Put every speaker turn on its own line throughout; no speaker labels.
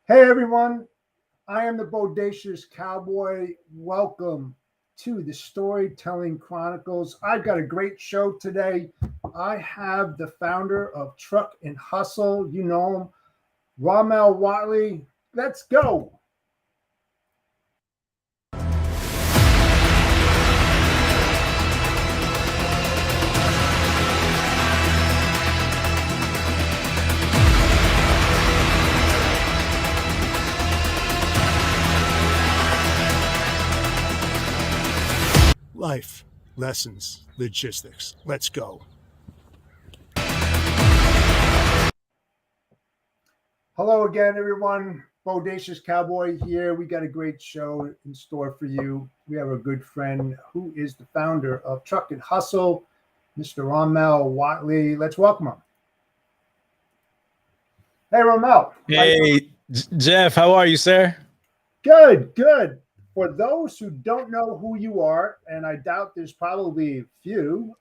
Hey everyone, I am the Bodacious Cowboy. Welcome to the Storytelling Chronicles. I've got a great show today. I have the founder of Truck and Hustle. You know him, Ramel Watley. Let's go.
Life, lessons, logistics. Let's go.
Hello again, everyone. Bodacious Cowboy here. We got a great show in store for you. We have a good friend who is the founder of Truck and Hustle, Mr. Ramel Watley. Let's welcome him. Hey, Ramel.
Hey, Jeff, how are you, sir?
Good, good. For those who don't know who you are, and I doubt there's probably a few,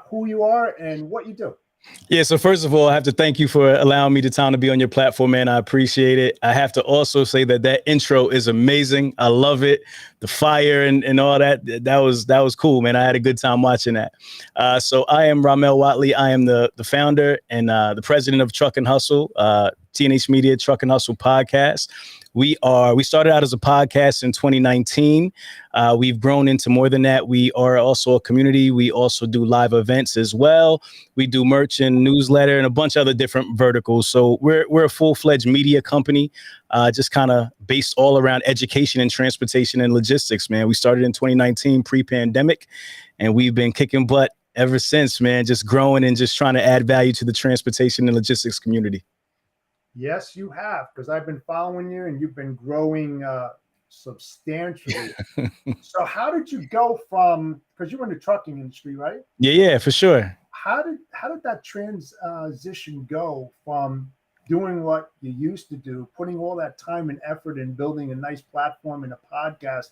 who you are and what you do.
Yeah, so first of all, I have to thank you for allowing me the time to be on your platform, man. I appreciate it. I have to also say that intro is amazing. I love it. The fire and all that. That was cool, man. I had a good time watching that. So I am Ramel Watley. I am the founder and the president of Truck and Hustle, TNH Media Truck and Hustle podcast. We started out as a podcast in 2019. We've grown into more than that. We are also a community. We also do live events as well. We do merch and newsletter and a bunch of other different verticals. So we're a full-fledged media company, just kind of based all around education and transportation and logistics, man. We started in 2019 pre-pandemic, and we've been kicking butt ever since, man, just growing and just trying to add value to the transportation and logistics community.
Yes, you have, because I've been following you and you've been growing substantially. So how did you go from, because you were in the trucking industry, right?
Yeah, for sure.
How did that transition go from doing what you used to do, putting all that time and effort in building a nice platform and a podcast,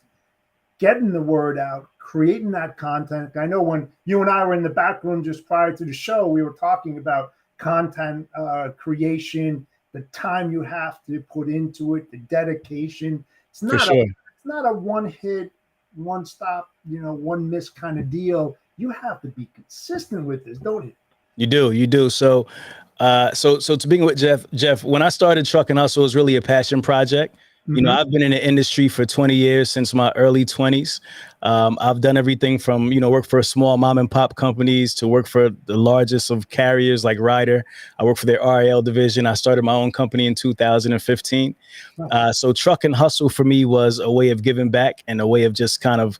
getting the word out, creating that content? I know when you and I were in the back room just prior to the show, we were talking about content creation, the time you have to put into it, the dedication. It's not a one hit, one stop, one miss kind of deal. You have to be consistent with this, don't you?
You do. So to begin with, Jeff, when I started Truck and Hustle, it was really a passion project. Mm-hmm. I've been in the industry for 20 years, since my early 20s. I've done everything from, work for small mom and pop companies to work for the largest of carriers like Ryder. I work for their RAL division. I started my own company in 2015. So Truck and Hustle for me was a way of giving back and a way of just kind of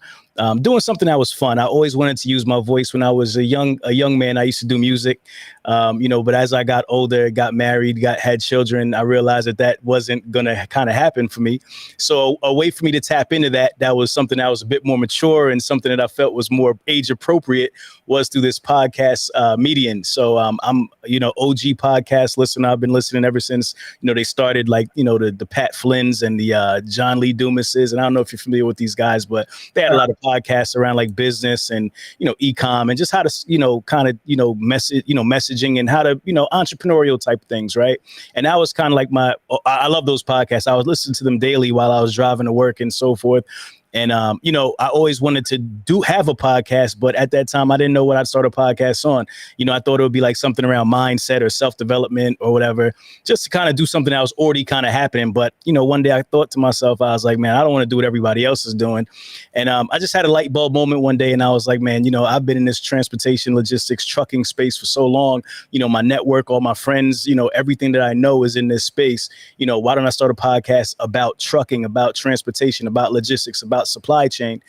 doing something that was fun. I always wanted to use my voice. When I was a young man, I used to do music, but as I got older, got married, had children, I realized that wasn't going to kind of happen for me. So a way for me to tap into that was something that was a bit more mature and something that I felt was more age appropriate was through this podcast median. So I'm, OG podcast listener. I've been listening ever since, they started, like, the Pat Flynn's and the John Lee Dumases. And I don't know if you're familiar with these guys, but they had a lot of podcasts around like business and, e-com and just how to, messaging and how to, entrepreneurial type things. Right. And that was kind of like I love those podcasts. I was listening to them daily while I was driving to work and so forth. And, I always wanted to have a podcast, but at that time, I didn't know what I'd start a podcast on. I thought it would be like something around mindset or self-development or whatever, just to kind of do something that was already kind of happening. But, one day I thought to myself, I was like, man, I don't want to do what everybody else is doing. And I just had a light bulb moment one day. And I was like, man, I've been in this transportation, logistics, trucking space for so long. My network, all my friends, everything that I know is in this space. Why don't I start a podcast about trucking, about transportation, about logistics, about supply chain?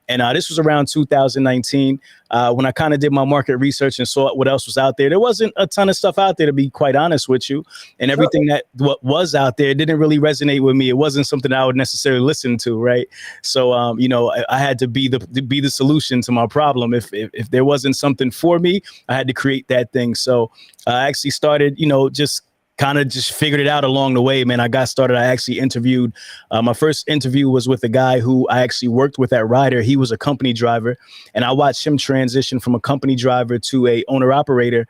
And this was around 2019 when I kind of did my market research and saw what else was out there. There wasn't a ton of stuff out there, to be quite honest with you. And everything that what was out there didn't really resonate with me. It wasn't something I would necessarily listen to. Right. So, I had to be the solution to my problem. If there wasn't something for me, I had to create that thing. So I actually started, just kind of just figured it out along the way, man. I got started. I actually interviewed. My first interview was with a guy who I actually worked with at Ryder. He was a company driver, and I watched him transition from a company driver to a owner operator.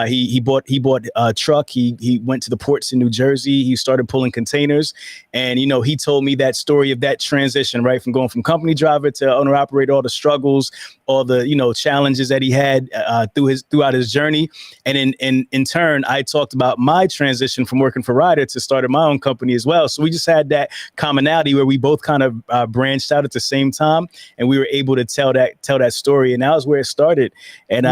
He bought a truck. He went to the ports in New Jersey. He started pulling containers, and he told me that story of that transition, right, from going from company driver to owner operator, all the struggles, all the challenges that he had throughout his journey. And in turn, I talked about my transition from working for Ryder to starting my own company as well. So we just had that commonality where we both kind of branched out at the same time, and we were able to tell that story. And that was where it started. And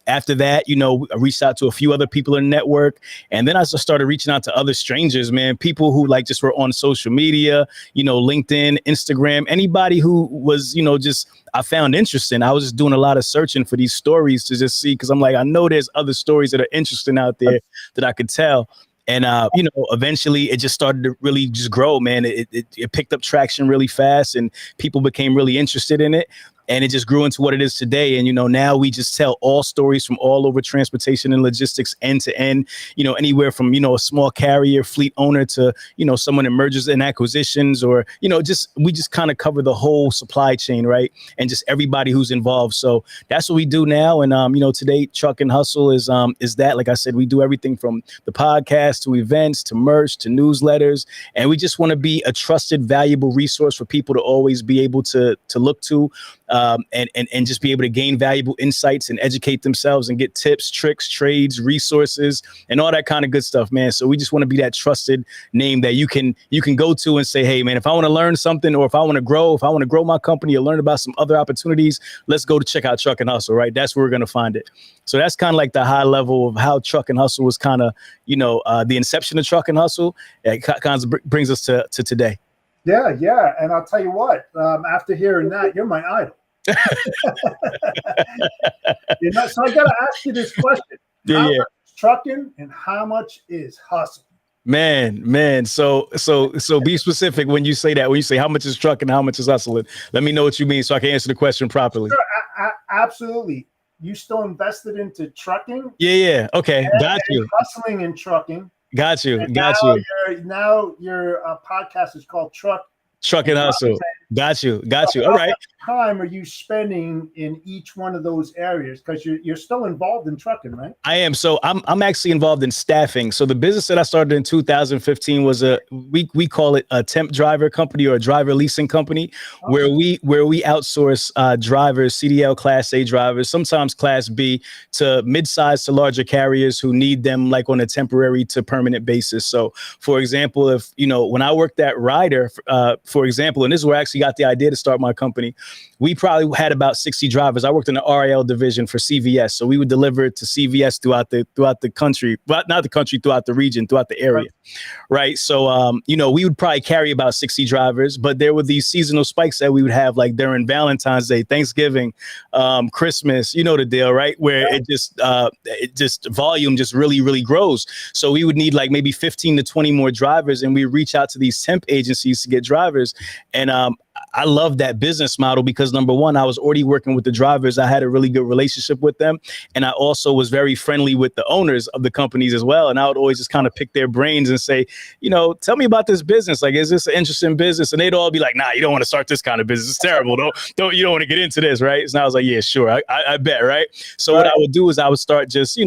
after that, I reached out to a few other people in the network. And then I just started reaching out to other strangers, man, people who like just were on social media, LinkedIn, Instagram, anybody who was, just I found interesting. I was just doing a lot of searching for these stories to just see, because I'm like, I know there's other stories that are interesting out there that I could tell. And, eventually it just started to really just grow, man. It picked up traction really fast, and people became really interested in it. And it just grew into what it is today. And, now we just tell all stories from all over transportation and logistics, end to end, anywhere from, a small carrier fleet owner to, someone in mergers and acquisitions, or, we just kind of cover the whole supply chain, right? And just everybody who's involved. So that's what we do now. And, today Truck and Hustle is that, like I said, we do everything from the podcast to events to merch to newsletters. And we just want to be a trusted, valuable resource for people to always be able to look to. And just be able to gain valuable insights and educate themselves and get tips, tricks, trades, resources, and all that kind of good stuff, man. So we just want to be that trusted name that you can go to and say, hey, man, if I want to learn something, or if I want to grow my company or learn about some other opportunities, let's go to check out Truck and Hustle, right? That's where we're going to find it. So that's kind of like the high level of how Truck and Hustle was kind of, the inception of Truck and Hustle. It kind of brings us to today.
Yeah. And I'll tell you what, after hearing that, you're my idol. So I got to ask you this question. How much is trucking and how much is hustle?
Man. So be specific when you say that. When you say how much is trucking, how much is hustling, let me know what you mean so I can answer the question properly.
Sure, absolutely. You still invested into trucking?
Yeah. Okay. Got you.
Hustling and trucking.
Got you.
Now your podcast is called Truck
and Hustle. Got you. All right.
How much time are you spending in each one of those areas? Because you're still involved in trucking, right? I
am. So I'm actually involved in staffing. So the business that I started in 2015 was we call it a temp driver company, or a driver leasing company, where we outsource drivers, CDL Class A drivers, sometimes Class B, to mid-size to larger carriers who need them like on a temporary to permanent basis. So for example, if when I worked at Ryder, for example, and this is where I actually got the idea to start my company, we probably had about 60 drivers. I worked in the RIL division for CVS. So we would deliver to CVS throughout the country, but not the country, throughout the region, throughout the area. Right. So, we would probably carry about 60 drivers, but there were these seasonal spikes that we would have, like during Valentine's Day, Thanksgiving, Christmas, the deal, right? Where it just volume just really, really grows. So we would need like maybe 15 to 20 more drivers, and we reach out to these temp agencies to get drivers. And I love that business model because, number one, I was already working with the drivers. I had a really good relationship with them. And I also was very friendly with the owners of the companies as well. And I would always just kind of pick their brains and say, tell me about this business. Like, is this an interesting business? And they'd all be like, nah, you don't want to start this kind of business. It's terrible. You don't want to get into this, right? And I was like, yeah, sure. I bet, right? So what I would do is I would start just,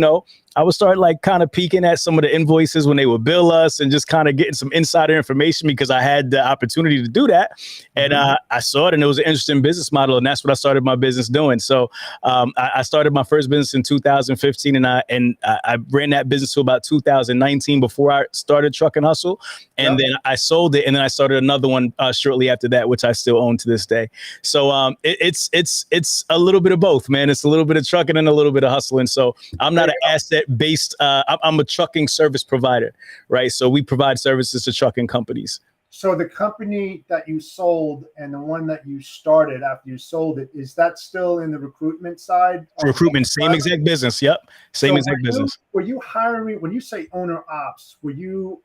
I would start like kind of peeking at some of the invoices when they would bill us and just kind of getting some insider information because I had the opportunity to do that. And I saw it, and it was an interesting business model. And that's what I started my business doing. So I started my first business in 2015, and I ran that business to about 2019 before I started Truck and Hustle. And then I sold it, and then I started another one shortly after that, which I still own to this day. So it's a little bit of both, man. It's a little bit of trucking and a little bit of hustling. So I'm not an asset-based. I'm a trucking service provider, right? So we provide services to trucking companies.
So the company that you sold and the one that you started after you sold it, is that still in the recruitment side?
Recruitment, same exact business. Yep. Same exact business.
Were you hiring, when you say owner ops, were you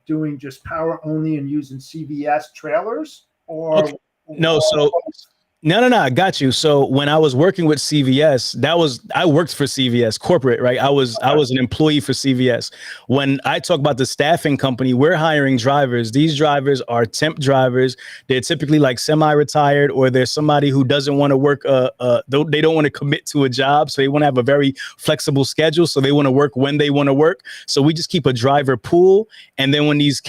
doing just power only and using CVS trailers? Or
No, No. I got you. So when I was working with CVS, I worked for CVS corporate, right? I was an employee for CVS. When I talk about the staffing company, we're hiring drivers. These drivers are temp drivers. They're typically like semi-retired, or there's somebody who doesn't want to work. They don't want to commit to a job, so they want to have a very flexible schedule. So they want to work when they want to work. So we just keep a driver pool, and then when these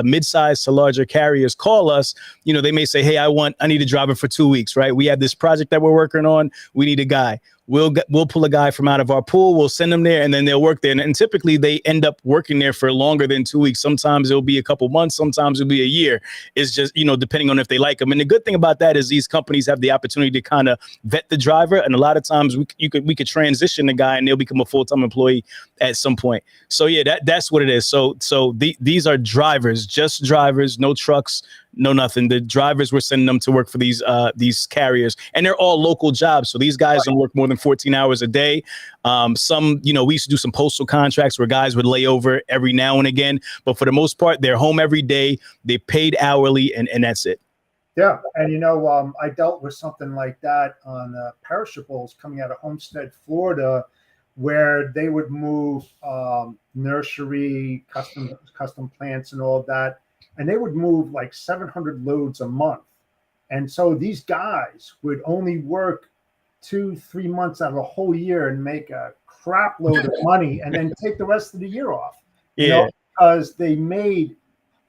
mid-sized to larger carriers call us, they may say, "Hey, I need a driver for 2 weeks," right? We have this project that we're working on. We need a guy. We'll pull a guy from out of our pool. We'll send them there, and then they'll work there. And typically they end up working there for longer than 2 weeks. Sometimes it'll be a couple months. Sometimes it'll be a year. It's just, depending on if they like them. And the good thing about that is these companies have the opportunity to kind of vet the driver. And a lot of times we could transition the guy and they'll become a full-time employee at some point. So yeah, that's what it is. So these are drivers, just drivers, no trucks, no nothing. The drivers, we're sending them to work for these carriers, and they're all local jobs. So these guys don't work more than 14 hours a day. Some, we used to do some postal contracts where guys would lay over every now and again, but for the most part, they're home every day. They paid hourly, and that's it.
Yeah, and I dealt with something like that on perishables coming out of Homestead, Florida, where they would move nursery, custom plants, and all of that. And they would move like 700 loads a month. And so these guys would only work 2-3 months out of a whole year and make a crap load of money and then take the rest of the year off. Because they made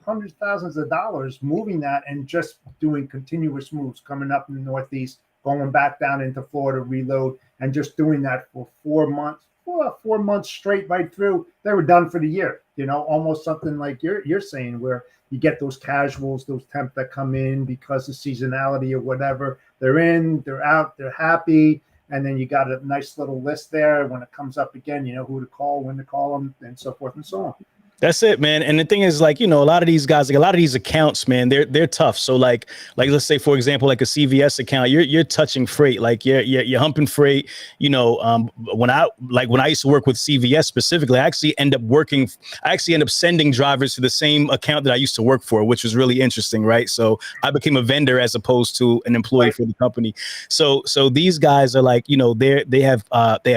hundreds of thousands of dollars moving that and just doing continuous moves, coming up in the Northeast, going back down into Florida, reload, and just doing that for 4 months. 4 months straight right through. They were done for the year, almost something like you're saying, where you get those casuals, those temp that come in because of seasonality or whatever. They're in, they're out, they're happy. And then you got a nice little list there. When it comes up again, you know who to call, when to call them, and so forth and so on.
That's it, man. And the thing is, like, a lot of these guys, like a lot of these accounts, man, they're tough. So like let's say, for example, like a CVS account, you're touching freight, like you're humping freight. When I used to work with CVS specifically, I actually end up sending drivers to the same account that I used to work for, which was really interesting, right? So I became a vendor as opposed to an employee for the company. So these guys are like, they have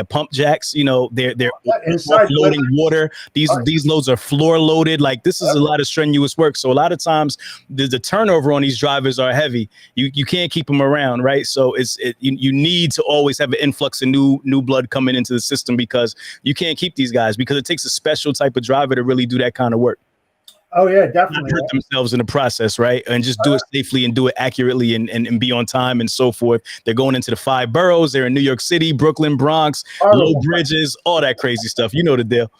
pump jacks, they're offloading water. These loads are floor loaded. Like, this is a lot of strenuous work. So a lot of times the turnover on these drivers are heavy. You can't keep them around, right? So you need to always have an influx of new blood coming into the system, because you can't keep these guys, because it takes a special type of driver to really do that kind of work.
Oh yeah, definitely.
Not hurt themselves in the process, right? And just do it safely and do it accurately and be on time and so forth. They're going into the 5 boroughs. They're in New York City, Brooklyn, Bronx, low bridges, all that crazy stuff. You know the deal.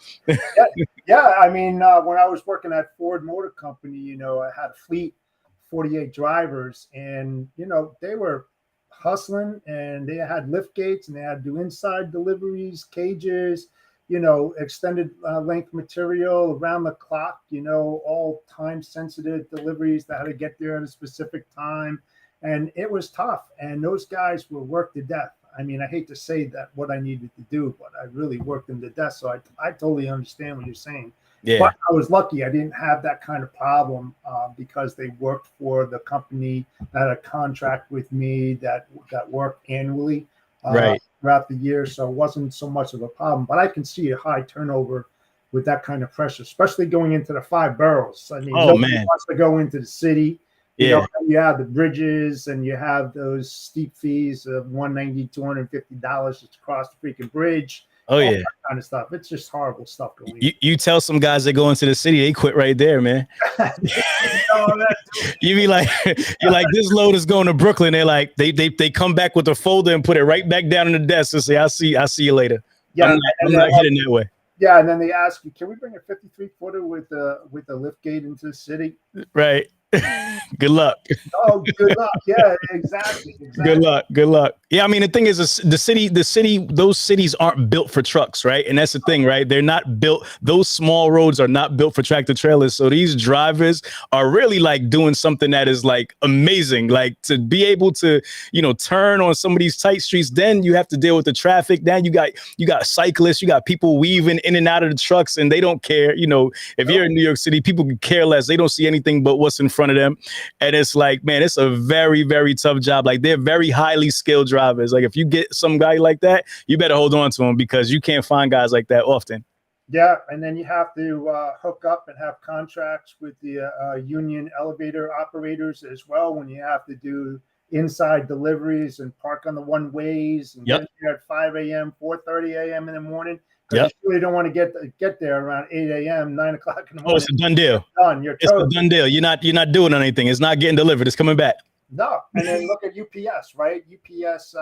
Yeah. I mean, when I was working at Ford Motor Company, I had a fleet, 48 drivers, and they were hustling, and they had lift gates, and they had to do inside deliveries, cages, extended length material around the clock, all time sensitive deliveries that had to get there at a specific time. And it was tough. And those guys were worked to death. I mean, I hate to say that what I needed to do, but I really worked them to death. So I totally understand what you're saying. Yeah. But I was lucky. I didn't have that kind of problem because they worked for the company that had a contract with me that worked annually. Right. Throughout the year, so it wasn't so much of a problem. But I can see a high turnover with that kind of pressure, especially going into the 5 boroughs. I mean, nobody wants to go into the city. You have the bridges, and you have those steep fees of $190, $250 to cross the freaking bridge. Oh yeah, that kind of stuff. It's just horrible stuff going.
You tell some guys that go into the city, they quit right there, man. You be like, you're like, this load is going to Brooklyn. They're like, they come back with a folder and put it right back down on the desk and say, I'll see you later. Yeah, I'm not hitting that way.
Yeah, and then they ask you, can we bring a 53 footer with a lift gate into the city?
Right. Good luck.
Oh, good luck. Yeah, exactly.
Good luck. Yeah, I mean, the thing is, the city, those cities aren't built for trucks, right? And that's the thing, right? They're not built. Those small roads are not built for tractor trailers. So these drivers are really like doing something that is like amazing, like to be able to, turn on some of these tight streets. Then you have to deal with the traffic. Then you got cyclists, you got people weaving in and out of the trucks, and they don't care. If you're in New York City, people can care less. They don't see anything but what's in front front of them. And it's like, man, it's a very, very tough job. Like they're very highly skilled drivers. Like if you get some guy like that, you better hold on to him because you can't find guys like that often.
Yeah, and then you have to hook up and have contracts with the union elevator operators as well when you have to do inside deliveries and park on the one ways and get there at 5 a.m., 4:30 a.m. in the morning. Because you really don't want to get there around 8 a.m., 9 o'clock in the morning.
Oh, it's a done deal.
Done.
It's a done deal. You're not doing anything. It's not getting delivered. It's coming back.
No. And then look at UPS, right? UPS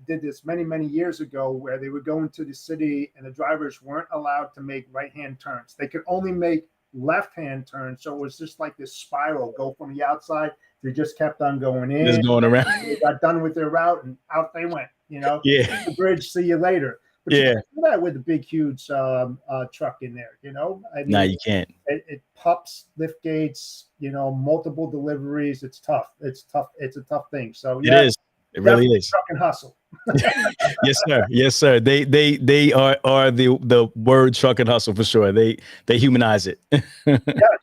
did this many, many years ago where they would go into the city and the drivers weren't allowed to make right-hand turns. They could only make left-hand turns. So it was just like this spiral, go from the outside. They just kept on going in.
Just going around.
They got done with their route and out they went,
Yeah.
The bridge, see you later. But you can't do that with a big, huge truck in there, I mean,
no, you can't.
It pups, lift gates, multiple deliveries. It's tough. It's tough. It's a tough thing. So
it is. It really is.
Truck and hustle.
Yes, sir. Yes, sir. They are the word truck and hustle for sure. They humanize it.
Yeah,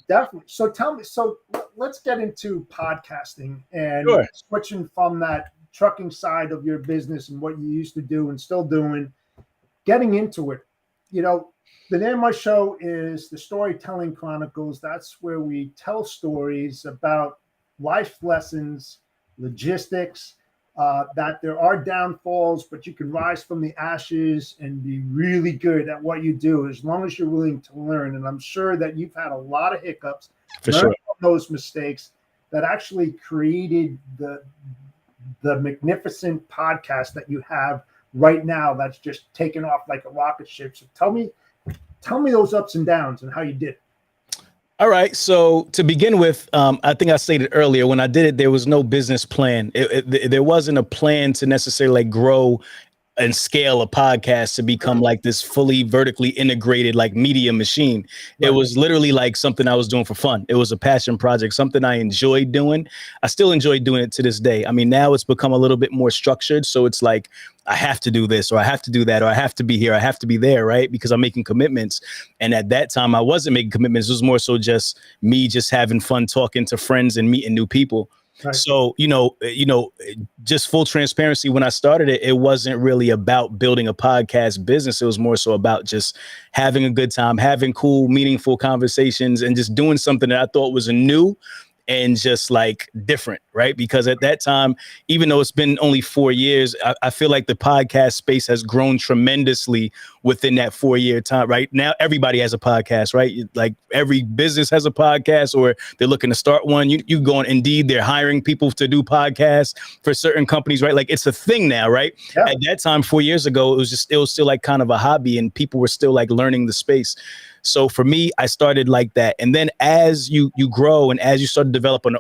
definitely. So tell me. So let's get into podcasting and switching from that trucking side of your business and what you used to do and still doing. Getting into it, the name of my show is the Storytelling Chronicles. That's where we tell stories about life lessons, logistics, that there are downfalls, but you can rise from the ashes and be really good at what you do as long as you're willing to learn. And I'm sure that you've had a lot of hiccups,
for sure,
from those mistakes that actually created the magnificent podcast that you have right now that's just taken off like a rocket ship. So tell me those ups and downs and how you did it.
All right. So to begin with, I think I stated earlier when I did it, there was no business plan. There wasn't a plan to necessarily grow and scale a podcast to become like this fully vertically integrated like media machine. Right. It was literally like something I was doing for fun. It was a passion project, something I enjoyed doing. I still enjoy doing it to this day. I mean, now it's become a little bit more structured. So it's like, I have to do this, or I have to do that, or I have to be here, I have to be there, right? Because I'm making commitments. And at that time, I wasn't making commitments. It was more so just me just having fun talking to friends and meeting new people. Right. So, just full transparency, when I started it, it wasn't really about building a podcast business. It was more so about just having a good time, having cool, meaningful conversations, and just doing something that I thought was new and just like different, right? Because at that time, even though it's been only 4 years, I feel like the podcast space has grown tremendously within that 4-year time. Right now, everybody has a podcast, right? Like every business has a podcast, or they're looking to start one. You go on Indeed, they're hiring people to do podcasts for certain companies, right? Like it's a thing now, right? Yeah. At that time, 4 years ago, it was still like kind of a hobby, and people were still like learning the space. So for me, I started like that. And then as you grow and as you start to develop an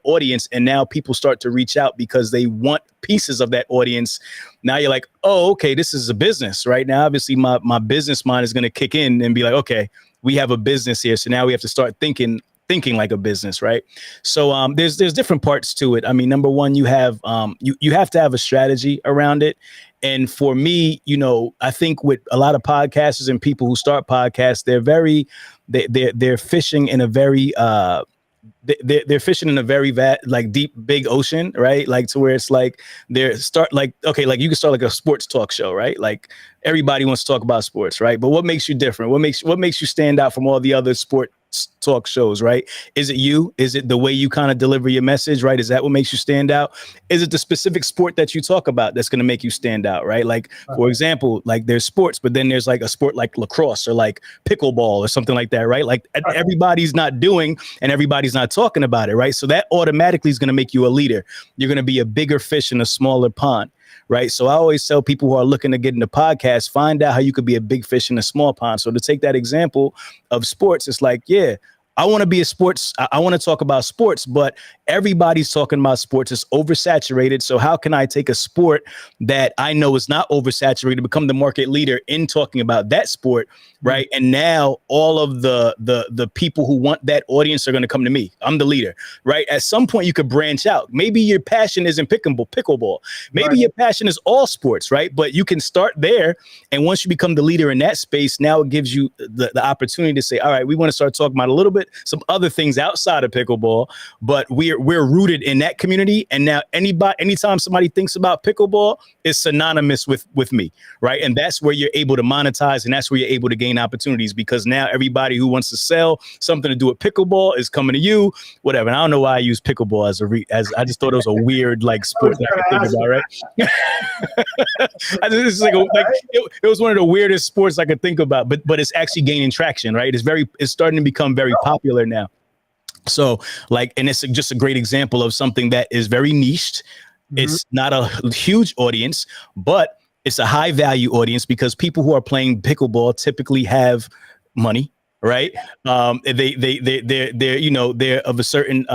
audience, and now people start to reach out because they want pieces of that audience. Now you're like, oh, okay, this is a business, right? Now, obviously my business mind is going to kick in and be like, okay, we have a business here. So now we have to start thinking like a business, right? So there's different parts to it. I mean, number one, you have you have to have a strategy around it. And for me, I think with a lot of podcasters and people who start podcasts, they're fishing in a very they're fishing in a very deep, big ocean, right? Like to where it's like you can start like a sports talk show, right? Like everybody wants to talk about sports, right? But what makes you different? What makes you stand out from all the other sports talk shows, right? Is it you? Is it the way you kind of deliver your message, right? Is that what makes you stand out? Is it the specific sport that you talk about that's going to make you stand out, right? Like, for example, like there's sports, but then there's like a sport like lacrosse or like pickleball or something like that, right? Like everybody's not doing and everybody's not talking about it, right? So that automatically is going to make you a leader. You're going to be a bigger fish in a smaller pond. Right. So I always tell people who are looking to get into podcasts, find out how you could be a big fish in a small pond. So to take that example of sports, it's like, yeah, I want to be I want to talk about sports, but everybody's talking about sports. It's oversaturated. So how can I take a sport that I know is not oversaturated, become the market leader in talking about that sport, right? And now all of the people who want that audience are going to come to me. I'm the leader, right? At some point you could branch out. Maybe your passion isn't pickleball. Maybe your passion is all sports, right? But you can start there. And once you become the leader in that space, now it gives you the opportunity to say, all right, we want to start talking about a little bit some other things outside of pickleball, but we're rooted in that community. And now anytime somebody thinks about pickleball, it's synonymous with me, right? And that's where you're able to monetize, and that's where you're able to gain opportunities, because now everybody who wants to sell something to do with pickleball is coming to you, whatever. And I don't know why I use pickleball as I just thought it was a weird like sport that I could think about, right? It was one of the weirdest sports I could think about, but it's actually gaining traction, right? It's starting to become very popular now. So and it's just a great example of something that is very niched. It's not a huge audience, but it's a high value audience, because people who are playing pickleball typically have money, right? They're of a certain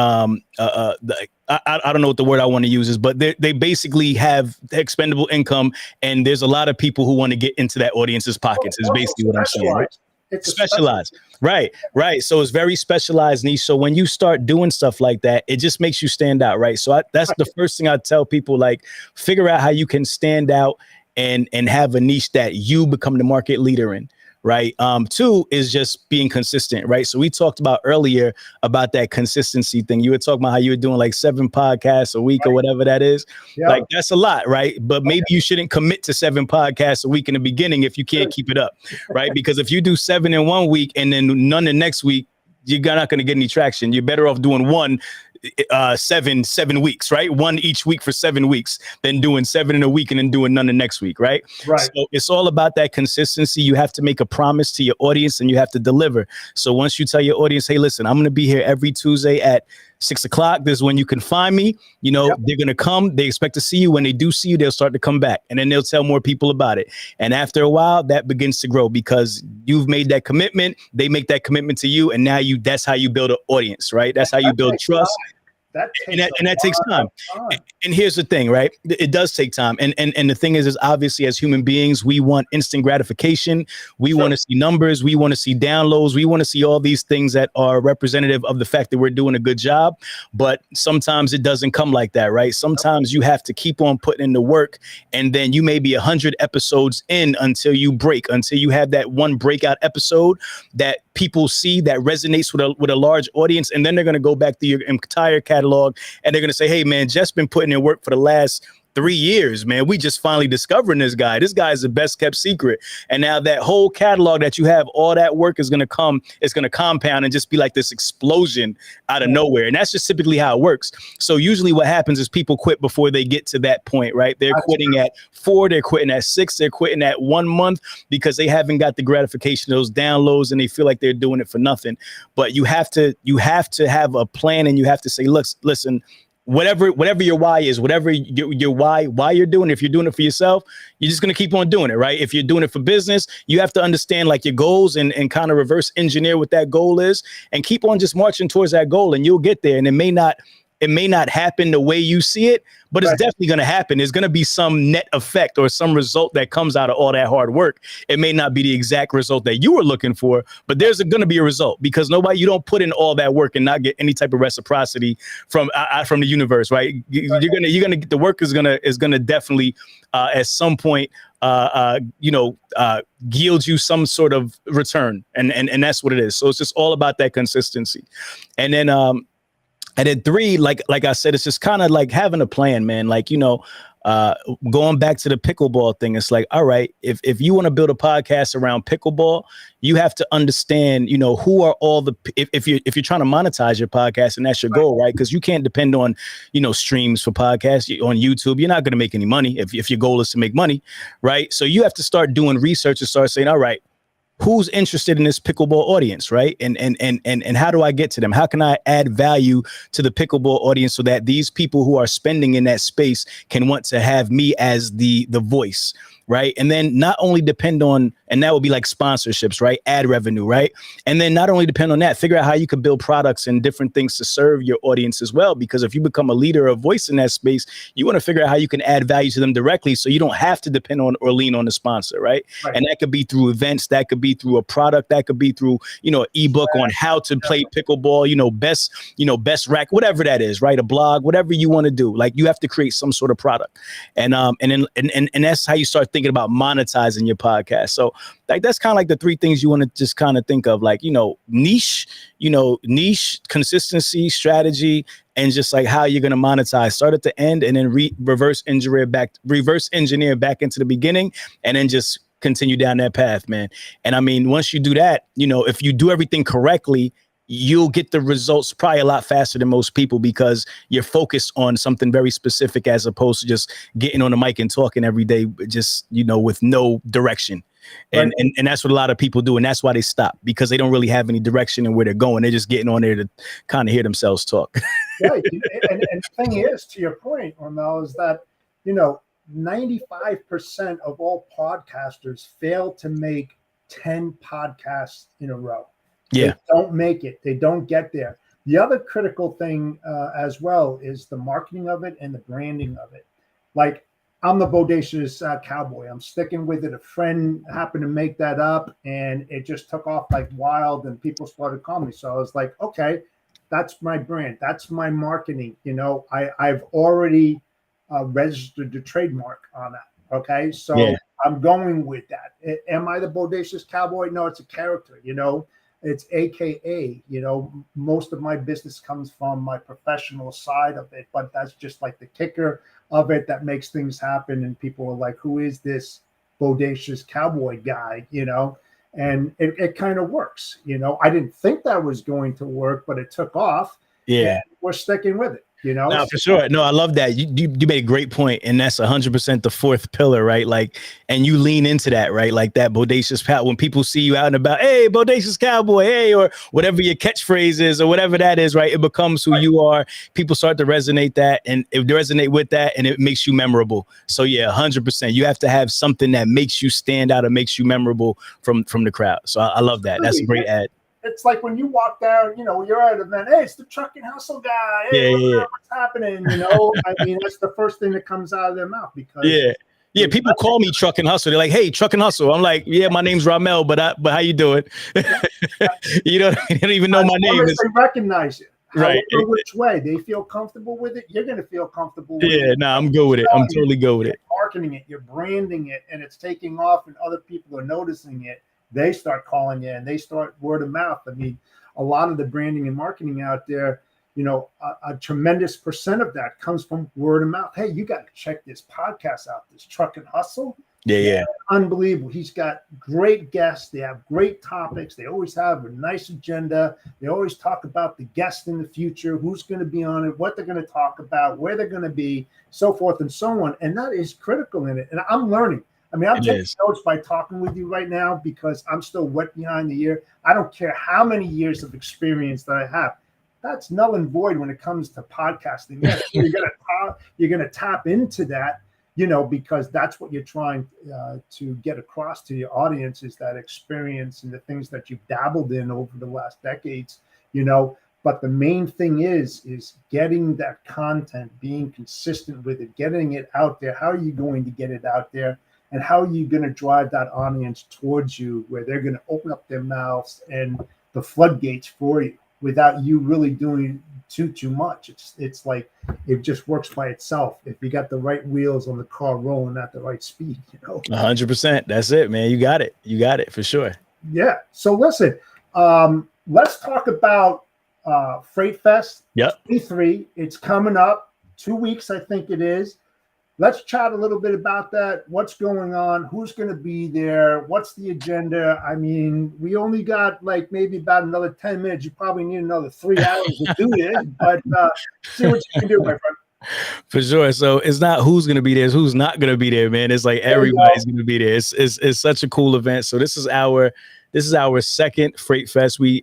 I don't know what the word I want to use is, but they basically have expendable income, and there's a lot of people who want to get into that audience's pockets. Is basically what I'm saying. Right?
It's
specialized. Right. So it's very specialized niche. So when you start doing stuff like that, it just makes you stand out. Right. So that's the first thing I tell people, like, figure out how you can stand out and have a niche that you become the market leader in. Right. Two is just being consistent. Right. So we talked about earlier about that consistency thing. You were talking about how you were doing like 7 podcasts a week or whatever that is. Yeah. Like, that's a lot. Right. But maybe you shouldn't commit to 7 podcasts a week in the beginning if you can't keep it up. Right. Because if you do 7 in one week and then none the next week, you're not going to get any traction. You're better off doing 7 weeks, right? 1 each week for 7 weeks, than doing 7 in a week and then doing none the next week, right? So it's all about that consistency. You have to make a promise to your audience and you have to deliver. So once you tell your audience, hey, listen, I'm going to be here every Tuesday at 6 o'clock. This is when you can find me. They're going to come. They expect to see you. When they do see you, they'll start to come back, and then they'll tell more people about it. And after a while, that begins to grow because you've made that commitment. They make that commitment to you. And now that's how you build an audience, right? That's how you build trust. That takes time. And here's the thing, right? It does take time. And the thing is obviously, as human beings, we want instant gratification. We want to see numbers. We want to see downloads. We want to see all these things that are representative of the fact that we're doing a good job. But sometimes it doesn't come like that, right? Sometimes you have to keep on putting in the work, and then you may be 100 episodes in until you have that one breakout episode that people see that resonates with a large audience. And then they're going to go back to your entire catalog and they're going to say, hey, man, Jeff's been putting in work for the last 3 years, man. We just finally discovering this guy. This guy is the best kept secret. And now that whole catalog that you have, all that work is going to come. It's going to compound and just be like this explosion out of nowhere. And that's just typically how it works. So usually what happens is people quit before they get to that point, right? They're quitting at 4, they're quitting at 6, they're quitting at 1 month because they haven't got the gratification of those downloads and they feel like they're doing it for nothing. But you have to have a plan, and you have to say, look, listen, whatever your why is, whatever your why you're doing it, if you're doing it for yourself, you're just going to keep on doing it, right? If you're doing it for business, you have to understand like your goals and kind of reverse engineer what that goal is and keep on just marching towards that goal, and you'll get there. And it may not happen the way you see it, but it's definitely going to happen. There's going to be some net effect or some result that comes out of all that hard work. It may not be the exact result that you were looking for, but there's going to be a result, because you don't put in all that work and not get any type of reciprocity from the universe, right? You're gonna get, the work is gonna definitely at some point yield you some sort of return, and that's what it is. So it's just all about that consistency, and then 3, like I said, it's just kind of like having a plan, man. Like, going back to the pickleball thing, it's like, all right, if you want to build a podcast around pickleball, you have to understand, who are all the, if you're trying to monetize your podcast and that's your goal, right? Because you can't depend on, streams for podcasts on YouTube. You're not going to make any money if your goal is to make money, right? So you have to start doing research and start saying, all right, who's interested in this pickleball audience, right? And how do I get to them? How can I add value to the pickleball audience so that these people who are spending in that space can want to have me as the voice, right? And then not only depend on, and that would be like sponsorships, right? Ad revenue, right? And then not only depend on that, figure out how you can build products and different things to serve your audience as well. Because if you become a leader, a voice in that space, you want to figure out how you can add value to them directly so you don't have to depend on or lean on the sponsor, right? And that could be through events, that could be through a product, that could be through, an ebook on how to play pickleball, best rack, whatever that is, right? A blog, whatever you want to do. Like, you have to create some sort of product. And that's how you start thinking about monetizing your podcast. So like that's kind of like the three things you want to just kind of think of, like, niche, consistency, strategy, and just like how you're going to monetize, start at the end and then reverse engineer back into the beginning, and then just continue down that path, man. And I mean, once you do that, if you do everything correctly, you'll get the results probably a lot faster than most people, because you're focused on something very specific, as opposed to just getting on the mic and talking every day, just, with no direction. And,
Right.
and that's what a lot of people do. And that's why they stop, because they don't really have any direction in where they're going. They're just getting on there to kind of hear themselves talk.
Right. And the thing is, to your point, Ramel, is that, 95% of all podcasters fail to make 10 podcasts in a row.
Yeah.
They don't make it. They don't get there. The other critical thing as well is the marketing of it and the branding of it. Like, I'm the bodacious cowboy. I'm sticking with it. A friend happened to make that up, and it just took off like wild, and people started calling me. So I was like, okay, that's my brand. That's my marketing. I've already registered the trademark on that. Okay. So yeah. I'm going with that. Am I the bodacious cowboy? No, it's a character, it's AKA, most of my business comes from my professional side of it, but that's just like the kicker of it that makes things happen. And people are like, who is this bodacious cowboy guy? And it kind of works. I didn't think that was going to work, but it took off.
Yeah.
And we're sticking with it.
No, for sure. No, I love that. You made a great point, and that's 100% the fourth pillar, right? Like, and you lean into that, right? Like that bodacious power. When people see you out and about, hey, bodacious cowboy, hey, or whatever your catchphrase is, or whatever that is, right? It becomes who you are. People start to resonate with that, and it makes you memorable. So yeah, 100%. You have to have something that makes you stand out or makes you memorable from the crowd. So I love that. That's a great ad.
It's like when you walk down, you're at an event. Hey, it's the Trucking Hustle guy. Hey, what's happening? I mean, that's the first thing that comes out of their mouth, because
people call me Trucking Hustle. They're like, hey, Trucking Hustle. I'm like, yeah, my name's Ramel, but how you doing? They don't even know my name.
They recognize it.
Right.
Which way they feel comfortable with it, you're going to feel comfortable with it.
Yeah, no, I'm good with it. I'm totally good with it.
Marketing it, you're branding it, and it's taking off, and other people are noticing it. They start calling you, and they start word of mouth. I mean, a lot of the branding and marketing out there, a tremendous percent of that comes from word of mouth. Hey, you got to check this podcast out, this Trucking Hustle.
Yeah.
Unbelievable. He's got great guests. They have great topics. They always have a nice agenda. They always talk about the guest in the future, who's going to be on it, what they're going to talk about, where they're going to be, so forth and so on. And that is critical in it. And I'm learning. I mean, I'm taking notes by talking with you right now, because I'm still wet behind the ear. I don't care how many years of experience that I have. That's null and void when it comes to podcasting. Yes, you're gonna tap into that, because that's what you're trying to get across to your audience, is that experience and the things that you've dabbled in over the last decades. But the main thing is getting that content, being consistent with it, getting it out there. How are you going to get it out there? And how are you going to drive that audience towards you, where they're going to open up their mouths and the floodgates for you without you really doing too much? It's like it just works by itself if you got the right wheels on the car rolling at the right speed.
100%. That's it, man. You got it for sure.
Yeah. So listen, let's talk about Freight Fest.
Yep.
23. It's coming up 2 weeks, I think it is. Let's chat a little bit about that. What's going on? Who's going to be there? What's the agenda? I mean, we only got like maybe about another 10 minutes. You probably need another 3 hours to do this, but see what you can do, my friend.
For sure. So it's not who's going to be there, it's who's not going to be there, man. It's like everybody's going to be there. It's such a cool event. So this is our second Freight Fest. We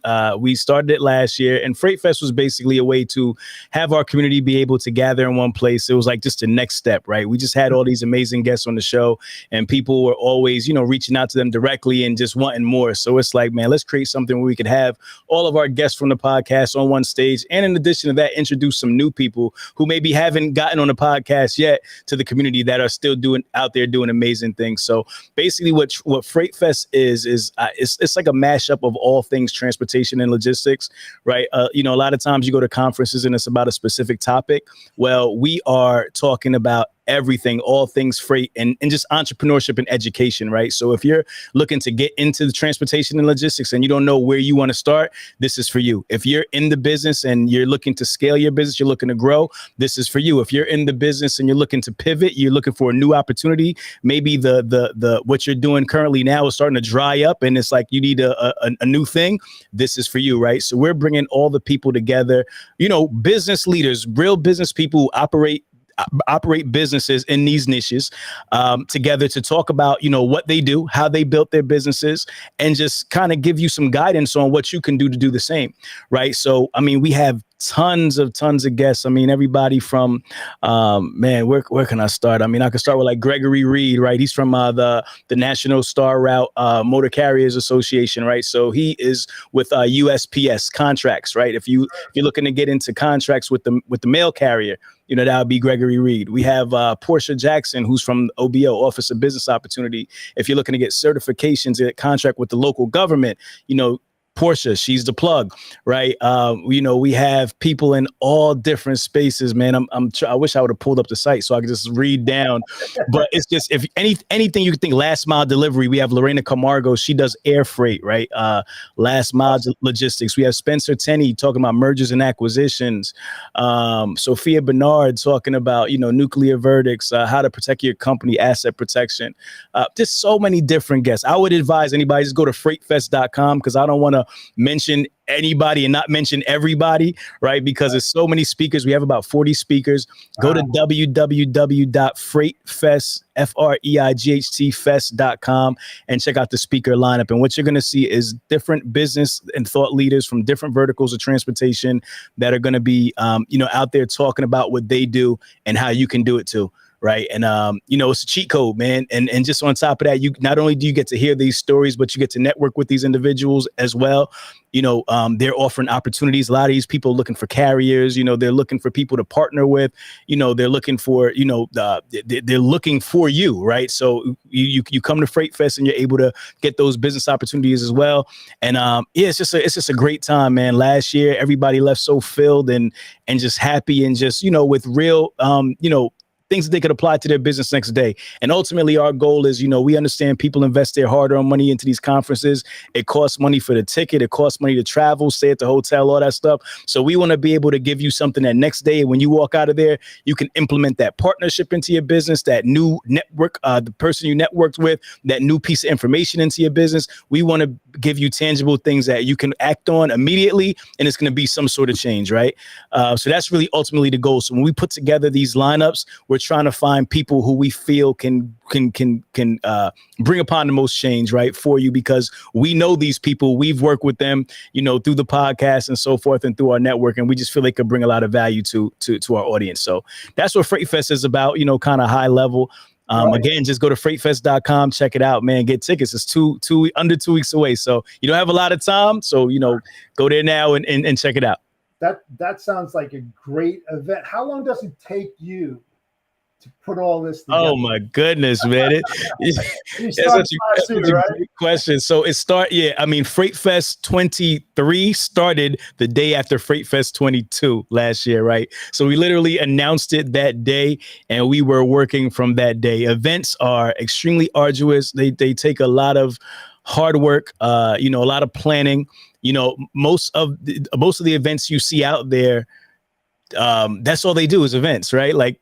started it last year, and Freight Fest was basically a way to have our community be able to gather in one place. It was like just the next step, right? We just had all these amazing guests on the show, and people were always, reaching out to them directly and just wanting more. So it's like, man, let's create something where we could have all of our guests from the podcast on one stage. And in addition to that, introduce some new people who maybe haven't gotten on the podcast yet to the community that are still out there doing amazing things. So basically what Freight Fest is it's like a mashup of all things transportation and logistics, right? A lot of times you go to conferences and it's about a specific topic. Well, we are talking about everything, all things freight and just entrepreneurship and education, right? So if you're looking to get into the transportation and logistics and you don't know where you want to start, this is for you. If you're in the business and you're looking to scale your business, you're looking to grow, this is for you. If you're in the business and you're looking to pivot, you're looking for a new opportunity, maybe the what you're doing currently now is starting to dry up and it's like you need a new thing, this is for you, right? So we're bringing all the people together, business leaders, real business people who operate businesses in these niches together to talk about, what they do, how they built their businesses, and just kind of give you some guidance on what you can do to do the same, right? So, I mean, we have tons of guests. I mean, everybody from, where can I start? I mean, I could start with like Gregory Reed, right? He's from the National Star Route Motor Carriers Association, right? So he is with USPS contracts, right? If you're looking to get into contracts with the mail carrier, that would be Gregory Reed. We have Portia Jackson, who's from OBO, Office of Business Opportunity. If you're looking to get certifications in contract with the local government, Portia, she's the plug, right? We have people in all different spaces, man. I wish I would have pulled up the site so I could just read down, but it's just, if anything you could think, last mile delivery, we have Lorena Camargo. She does air freight, right? Last mile logistics. We have Spencer Tenney talking about mergers and acquisitions. Sophia Bernard talking about, nuclear verdicts, how to protect your company, asset protection. Just so many different guests. I would advise anybody just go to freightfest.com because I don't want to mention anybody and not mention everybody, right? Because there's so many speakers. We have about 40 speakers. Go to www.freightfest.com and check out the speaker lineup. And what you're going to see is different business and thought leaders from different verticals of transportation that are going to be, out there talking about what they do and how you can do it too. Right. And, it's a cheat code, man. And just on top of that, you not only do you get to hear these stories, but you get to network with these individuals as well. They're offering opportunities. A lot of these people are looking for carriers, they're looking for people to partner with, they're looking for, they're looking for you. Right. So you come to Freight Fest and you're able to get those business opportunities as well. And it's just a great time, man. Last year, everybody left so filled and just happy and just, with real, things that they could apply to their business next day. And ultimately, our goal is, we understand people invest their hard-earned money into these conferences. It costs money for the ticket. It costs money to travel, stay at the hotel, all that stuff. So we want to be able to give you something that next day, when you walk out of there, you can implement that partnership into your business, that new network, the person you networked with, that new piece of information into your business. We want to give you tangible things that you can act on immediately, and it's going to be some sort of change, right? So that's really ultimately the goal. So when we put together these lineups, we're trying to find people who we feel can bring upon the most change, right, for you, because we know these people, we've worked with them, through the podcast and so forth and through our network, and we just feel they could bring a lot of value to our audience. So that's what Freight Fest is about, kind of high level. Right. Again, just go to freightfest.com, check it out, man. Get tickets. It's under 2 weeks away, so you don't have a lot of time. So go there now and check it out.
That sounds like a great event. How long does it take you to put all this together?
Oh my goodness, man. That's such a great question. So Freight Fest 23 started the day after Freight Fest 22 last year, right? So we literally announced it that day and we were working from that day. Events are extremely arduous. They take a lot of hard work, a lot of planning. Most of the events you see out there, that's all they do is events, right? Like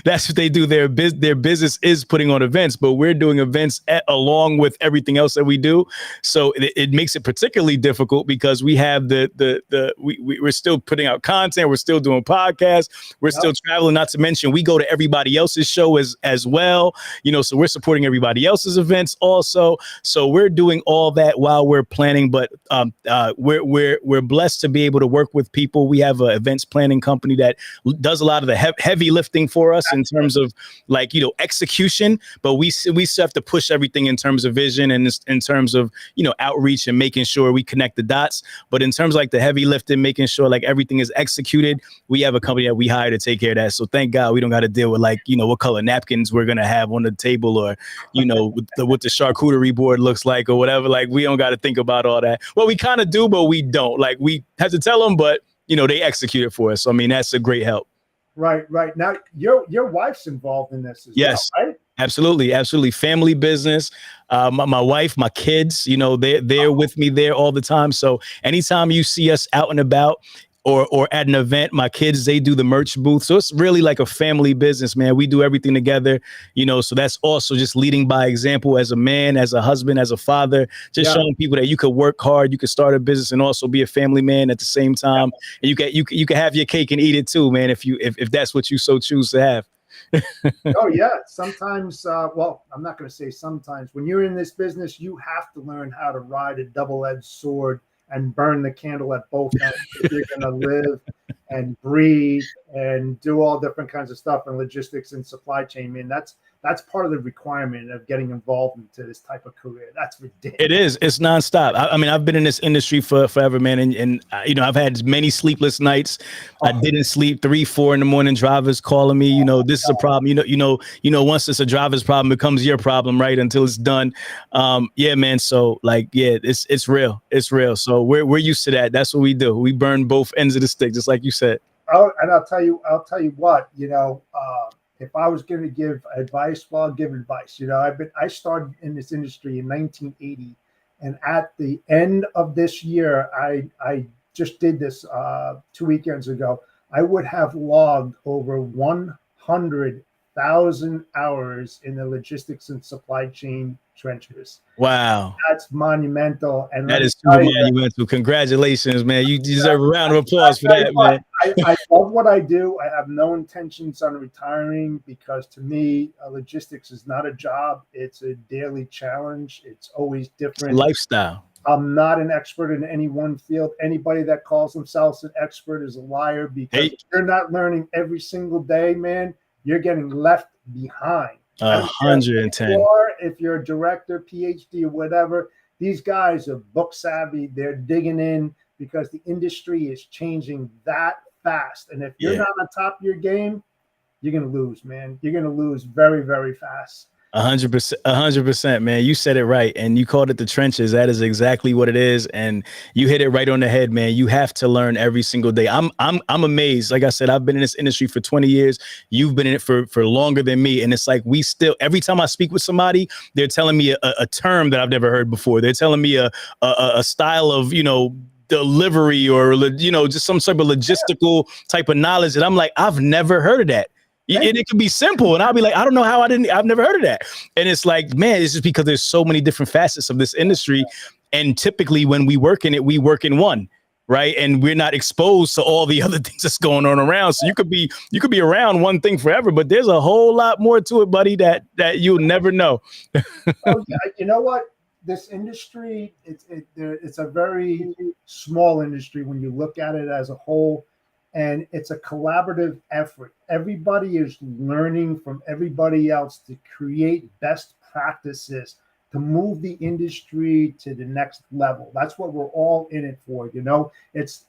that's what they do. Their business is putting on events, but we're doing events along with everything else that we do. So it makes it particularly difficult because we have we're still putting out content. We're still doing podcasts. We're still traveling. Not to mention we go to everybody else's show as well. So we're supporting everybody else's events also. So we're doing all that while we're planning. But we're blessed to be able to work with people. We have events planning company that does a lot of the heavy lifting for us in terms of execution, but we still have to push everything in terms of vision and in terms of outreach and making sure we connect the dots. But in terms of like the heavy lifting, making sure like everything is executed, we have a company that we hire to take care of that. So thank God we don't got to deal with what color napkins we're gonna have on the table or what the charcuterie board looks like or whatever. Like we don't got to think about all that. Well, we kind of do, but we don't. Like we have to tell them, but they execute it for us. So, I mean, that's a great help.
Right. Now your wife's involved in this as
Yes.
well, right?
Absolutely. Family business. My wife, my kids, they're with me there all the time. So anytime you see us out and about or at an event, my kids, they do the merch booth. So it's really like a family business, man. We do everything together, so that's also just leading by example as a man, as a husband, as a father, just showing people that you could work hard, you could start a business and also be a family man at the same time. And you can have your cake and eat it too, man, if that's what you so choose to have.
Oh yeah. Sometimes, well, I'm not going to say sometimes. When you're in this business, you have to learn how to ride a double-edged sword and burn the candle at both ends if you're going to live and breathe and do all different kinds of stuff in logistics and supply chain. Man, that's part of the requirement of getting involved into this type of career. That's ridiculous.
It is. It's nonstop. I mean, I've been in this industry for forever, man. And I've had many sleepless nights. I didn't sleep 3, 4 in the morning, drivers calling me, this is a problem. Once it's a driver's problem, it becomes your problem, right? Until it's done. Yeah, man. So it's real. It's real. So we're used to that. That's what we do. We burn both ends of the stick, just like you said.
Oh, and I'll tell you what, if I was going to give advice, well, I'll give advice. I started in this industry in 1980, and at the end of this year, I just did this 2 weekends ago. I would have logged over 100,000 hours in the logistics and supply chain trenches.
Wow.
That's monumental. And
that is super monumental. Congratulations, man. You deserve a round of applause for that, man.
I love what I do. I have no intentions on retiring because to me, logistics is not a job. It's a daily challenge. It's always different.
It's a lifestyle.
I'm not an expert in any one field. Anybody that calls themselves an expert is a liar because if you're not learning every single day, man, you're getting left behind.
110.
Or if you're a director, PhD, or whatever, these guys are book savvy. They're digging in because the industry is changing that fast. And if you're not on top of your game, you're going to lose, man. You're going to lose very, very fast.
100%, man. You said it right. And you called it the trenches. That is exactly what it is. And you hit it right on the head, man. You have to learn every single day. I'm amazed. Like I said, I've been in this industry for 20 years. You've been in it for longer than me. And it's like, every time I speak with somebody, they're telling me a term that I've never heard before. They're telling me a style of, delivery or, just some type of logistical type of knowledge that I'm like, I've never heard of that. And it could be simple. And I'll be like, I don't know how I've never heard of that. And it's like, man, it's just because there's so many different facets of this industry. And typically when we work in it, we work in one, right? And we're not exposed to all the other things that's going on around. So you could be around one thing forever, but there's a whole lot more to it, buddy, that you'll never know.
You know what? This industry, it's a very small industry when you look at it as a whole. And it's a collaborative effort. Everybody is learning from everybody else to create best practices to move the industry to the next level. That's what we're all in it for. It's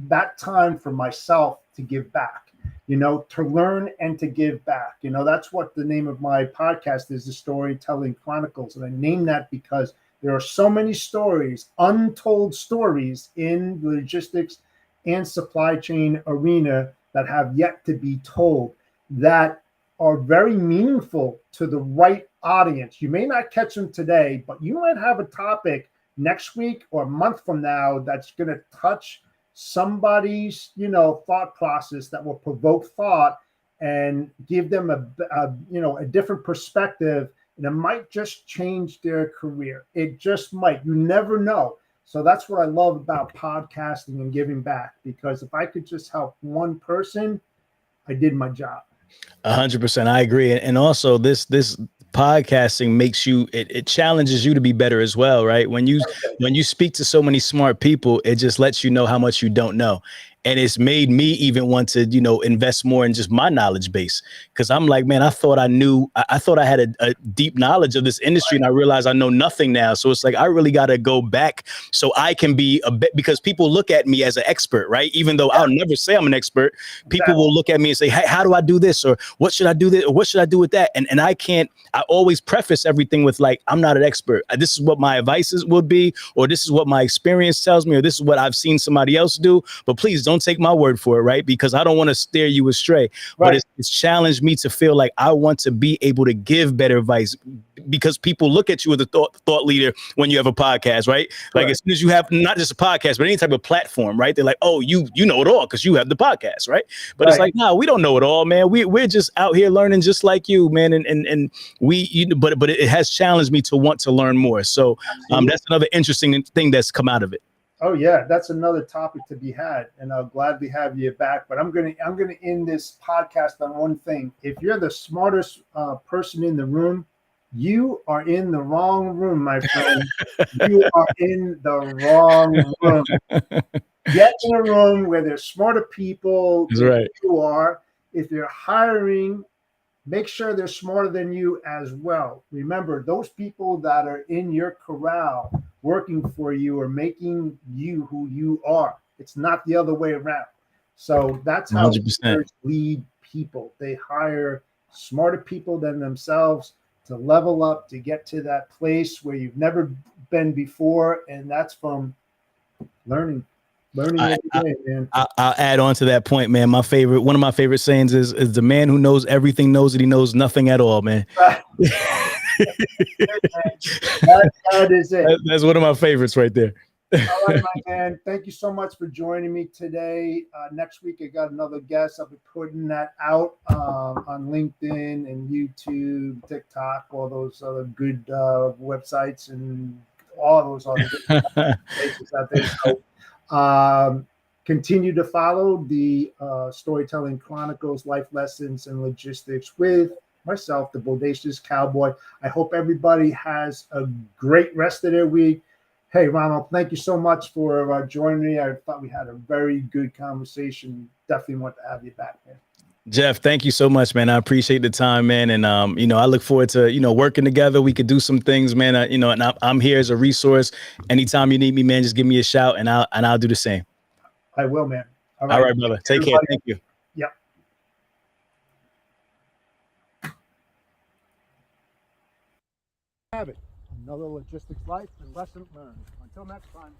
that time for myself to give back, to learn and to give back. That's what the name of my podcast is, the Storytelling Chronicles. And I named that because there are so many stories, untold stories in the logistics and supply chain arena that have yet to be told that are very meaningful to the right audience. You may not catch them today, but you might have a topic next week or a month from now that's going to touch somebody's, thought process that will provoke thought and give them a different perspective. And it might just change their career. It just might. You never know. So that's what I love about podcasting and giving back, because if I could just help one person, I did my job.
100%. I agree. And also this podcasting makes you, it challenges you to be better as well, right? When you speak to so many smart people, it just lets you know how much you don't know. And it's made me even want to, invest more in just my knowledge base. Because I'm like, man, I thought I had a deep knowledge of this industry, and I realized I know nothing now. So it's like, I really got to go back so I can be a bit, because people look at me as an expert, right? Even though I'll never say I'm an expert, people will look at me and say, hey, how do I do this? Or what should I do this? Or what should I do with that? And I always preface everything with like, I'm not an expert. This is what my advices would be, or this is what my experience tells me, or this is what I've seen somebody else do. But please don't don't take my word for it, right? Because I don't want to steer you astray.
Right.
But it's challenged me to feel like I want to be able to give better advice, because people look at you as a thought leader when you have a podcast, right?
Correct.
Like as soon as you have not just a podcast, but any type of platform, right? They're like, oh, you know it all because you have the podcast, right? But it's like, no, we don't know it all, man. We're just out here learning just like you, man. And but it has challenged me to want to learn more. So that's another interesting thing that's come out of it.
Oh yeah, that's another topic to be had, and I'll gladly have you back. But I'm gonna end this podcast on one thing. If you're the smartest person in the room, you are in the wrong room, my friend. You are in the wrong room. Get in a room where there's smarter people than
right.
you are. If you're hiring, make sure they're smarter than you as well. Remember, those people that are in your corral working for you are making you who you are. It's not the other way around. So that's how
100%.
leaders lead people. They hire smarter people than themselves to level up, to get to that place where you've never been before. And that's from learning every day, man.
I'll add on to that point, man. One of my favorite sayings is the man who knows everything knows that he knows nothing at all, man.
That is it.
That's one of my favorites right there.
All right, my man. Thank you so much for joining me today. Next week, I got another guest. I'll be putting that out on LinkedIn and YouTube, TikTok, all those other good websites, and all those other good places out there. So, continue to follow the Storytelling Chronicles, Life Lessons, and Logistics with myself, the Bodacious Cowboy. I hope everybody has a great rest of their week. Hey, Ronald, thank you so much for joining me. I thought we had a very good conversation. Definitely want to have you back, man.
Jeff, thank you so much, man. I appreciate the time, man. And, I look forward to, working together. We could do some things, man. And I'm here as a resource. Anytime you need me, man, just give me a shout and I'll do the same.
I will, man.
All right, brother. Take care. Thank you.
Yep.
Have it.
Another logistics life and lesson learned. Until next time.